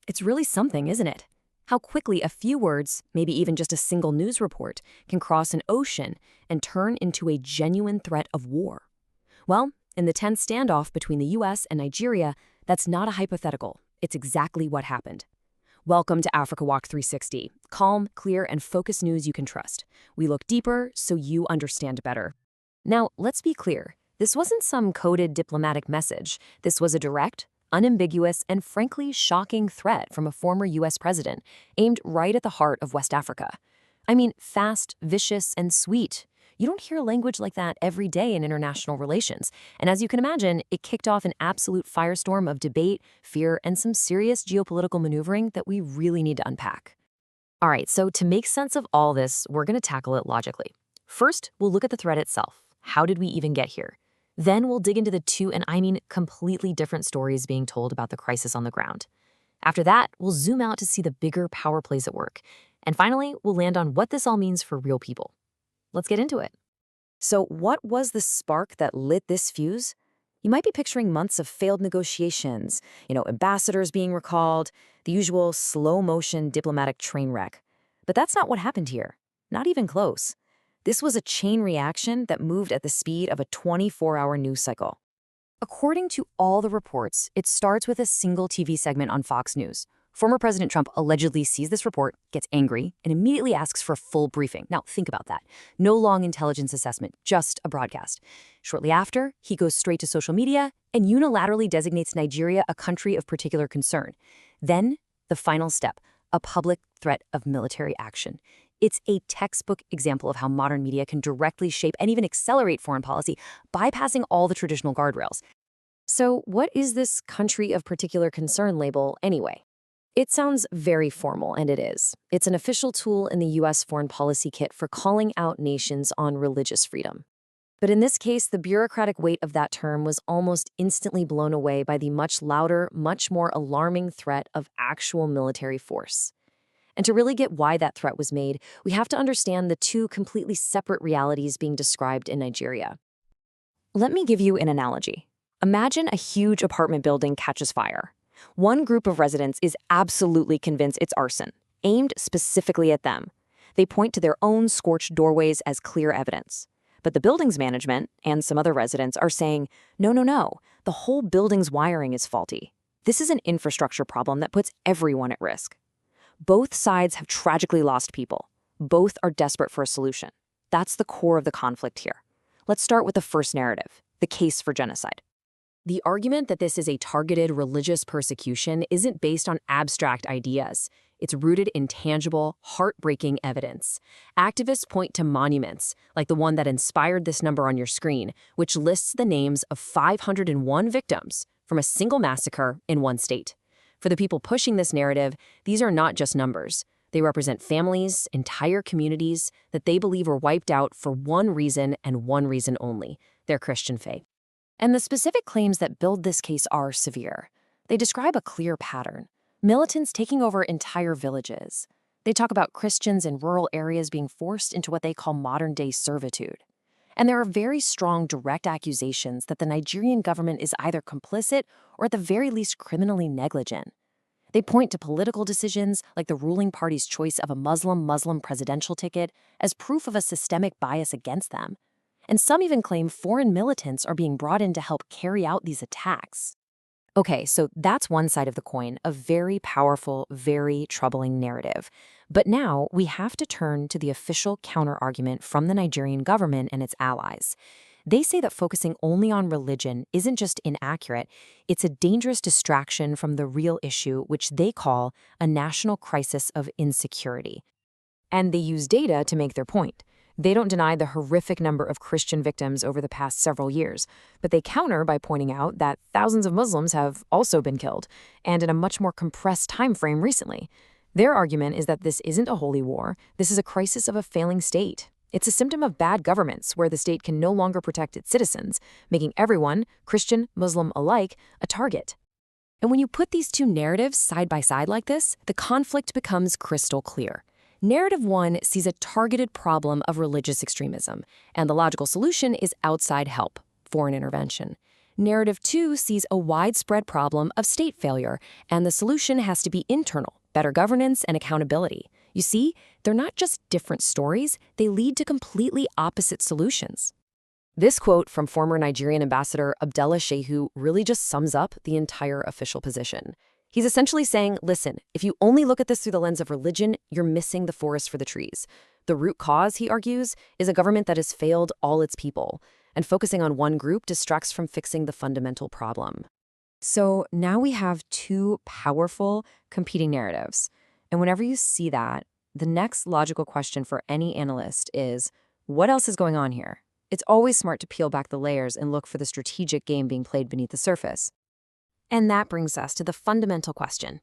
It's really something, isn't it? How quickly a few words, maybe even just a single news report, can cross an ocean and turn into a genuine threat of war. Well, in the tense standoff between the US and Nigeria, that's not a hypothetical. It's exactly what happened. Welcome to Africa Walk 360. Calm, clear, and focused news you can trust. We look deeper so you understand better. Now, let's be clear. This wasn't some coded diplomatic message. This was a direct, unambiguous, and frankly shocking threat from a former US president, aimed right at the heart of West Africa. I mean, fast, vicious, and sweet. You don't hear language like that every day in international relations. And as you can imagine, it kicked off an absolute firestorm of debate, fear, and some serious geopolitical maneuvering that we really need to unpack. All right, so to make sense of all this, we're going to tackle it logically. First, we'll look at the threat itself. How did we even get here? Then we'll dig into the two, and I mean completely different stories being told about the crisis on the ground. After that, we'll zoom out to see the bigger power plays at work. And finally, we'll land on what this all means for real people. Let's get into it. So what was the spark that lit this fuse? You might be picturing months of failed negotiations, ambassadors being recalled, the usual slow-motion diplomatic train wreck. But that's not what happened here. Not even close. This was a chain reaction that moved at the speed of a 24-hour news cycle. According to all the reports, it starts with a single TV segment on Fox News. Former President Trump allegedly sees this report, gets angry, and immediately asks for a full briefing. Now, think about that. No long intelligence assessment, just a broadcast. Shortly after, he goes straight to social media and unilaterally designates Nigeria a country of particular concern. Then, the final step, a public threat of military action. It's a textbook example of how modern media can directly shape and even accelerate foreign policy, bypassing all the traditional guardrails. So, what is this country of particular concern label anyway? It sounds very formal, and it is. It's an official tool in the U.S. foreign policy kit for calling out nations on religious freedom. But in this case, the bureaucratic weight of that term was almost instantly blown away by the much louder, much more alarming threat of actual military force. And to really get why that threat was made, we have to understand the two completely separate realities being described in Nigeria. Let me give you an analogy. Imagine a huge apartment building catches fire. One group of residents is absolutely convinced it's arson, aimed specifically at them. They point to their own scorched doorways as clear evidence. But the building's management and some other residents are saying, no, the whole building's wiring is faulty. This is an infrastructure problem that puts everyone at risk. Both sides have tragically lost people. Both are desperate for a solution. That's the core of the conflict here. Let's start with the first narrative, the case for genocide. The argument that this is a targeted religious persecution isn't based on abstract ideas. It's rooted in tangible, heartbreaking evidence. Activists point to monuments, like the one that inspired this number on your screen, which lists the names of 501 victims from a single massacre in one state. For the people pushing this narrative, these are not just numbers. They represent families, entire communities that they believe were wiped out for one reason and one reason only, their Christian faith. And the specific claims that build this case are severe. They describe a clear pattern. Militants taking over entire villages. They talk about Christians in rural areas being forced into what they call modern-day servitude. And there are very strong direct accusations that the Nigerian government is either complicit or at the very least criminally negligent. They point to political decisions like the ruling party's choice of a Muslim presidential ticket as proof of a systemic bias against them. And some even claim foreign militants are being brought in to help carry out these attacks. Okay, so that's one side of the coin, a very powerful, very troubling narrative. But now we have to turn to the official counterargument from the Nigerian government and its allies. They say that focusing only on religion isn't just inaccurate, it's a dangerous distraction from the real issue, which they call a national crisis of insecurity. And they use data to make their point. They don't deny the horrific number of Christian victims over the past several years, but they counter by pointing out that thousands of Muslims have also been killed, and in a much more compressed time frame recently. Their argument is that this isn't a holy war, this is a crisis of a failing state. It's a symptom of bad governments where the state can no longer protect its citizens, making everyone, Christian, Muslim alike, a target. And when you put these two narratives side by side like this, the conflict becomes crystal clear. Narrative 1 sees a targeted problem of religious extremism, and the logical solution is outside help, foreign intervention. Narrative 2 sees a widespread problem of state failure, and the solution has to be internal, better governance and accountability. You see, they're not just different stories, they lead to completely opposite solutions. This quote from former Nigerian ambassador Abdullah Shehu really just sums up the entire official position. He's essentially saying, listen, if you only look at this through the lens of religion, you're missing the forest for the trees. The root cause, he argues, is a government that has failed all its people, and focusing on one group distracts from fixing the fundamental problem. So now we have two powerful competing narratives. And whenever you see that, the next logical question for any analyst is, what else is going on here? It's always smart to peel back the layers and look for the strategic game being played beneath the surface. And that brings us to the fundamental question.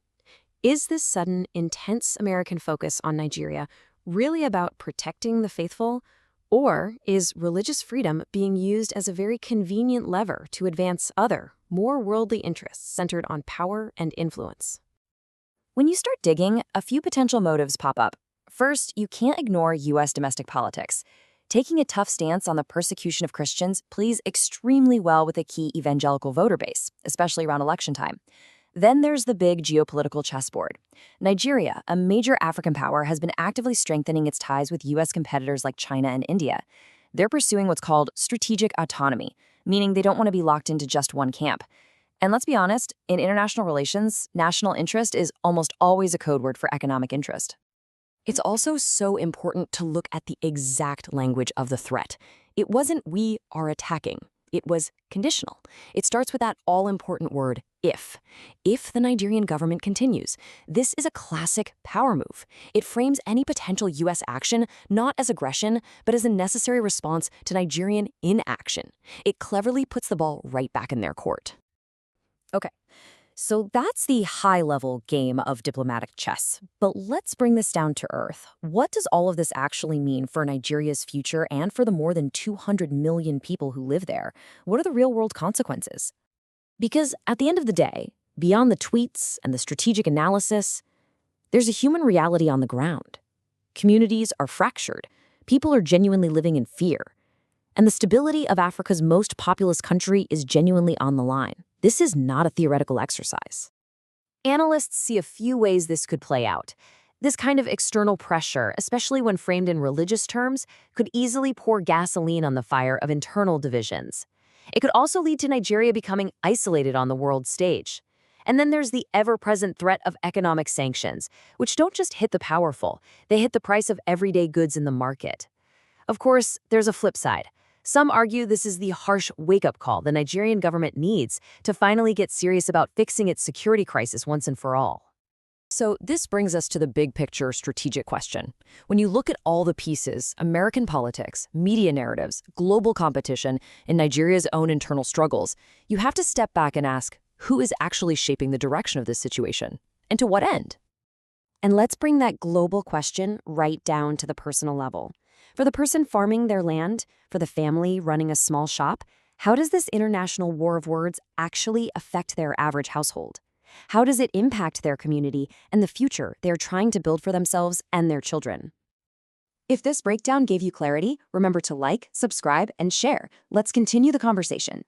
Is this sudden, intense American focus on Nigeria really about protecting the faithful? Or is religious freedom being used as a very convenient lever to advance other, more worldly interests centered on power and influence? When you start digging, a few potential motives pop up. First, you can't ignore U.S. domestic politics. Taking a tough stance on the persecution of Christians plays extremely well with a key evangelical voter base, especially around election time. Then there's the big geopolitical chessboard. Nigeria, a major African power, has been actively strengthening its ties with U.S. competitors like China and India. They're pursuing what's called strategic autonomy, meaning they don't want to be locked into just one camp. And let's be honest, in international relations, national interest is almost always a code word for economic interest. It's also so important to look at the exact language of the threat. It wasn't "we are attacking." It was conditional. It starts with that all-important word, if. If the Nigerian government continues. This is a classic power move. It frames any potential U.S. action not as aggression, but as a necessary response to Nigerian inaction. It cleverly puts the ball right back in their court. Okay. So that's the high-level game of diplomatic chess. But let's bring this down to earth. What does all of this actually mean for Nigeria's future and for the more than 200 million people who live there? What are the real-world consequences? Because at the end of the day, beyond the tweets and the strategic analysis, there's a human reality on the ground. Communities are fractured. People are genuinely living in fear. And the stability of Africa's most populous country is genuinely on the line. This is not a theoretical exercise. Analysts see a few ways this could play out. This kind of external pressure, especially when framed in religious terms, could easily pour gasoline on the fire of internal divisions. It could also lead to Nigeria becoming isolated on the world stage. And then there's the ever-present threat of economic sanctions, which don't just hit the powerful, they hit the price of everyday goods in the market. Of course, there's a flip side. Some argue this is the harsh wake-up call the Nigerian government needs to finally get serious about fixing its security crisis once and for all. So this brings us to the big picture strategic question. When you look at all the pieces, American politics, media narratives, global competition, and Nigeria's own internal struggles, you have to step back and ask, who is actually shaping the direction of this situation? And to what end? And let's bring that global question right down to the personal level. For the person farming their land, for the family running a small shop, how does this international war of words actually affect their average household? How does it impact their community and the future they're trying to build for themselves and their children? If this breakdown gave you clarity, remember to like, subscribe, and share. Let's continue the conversation.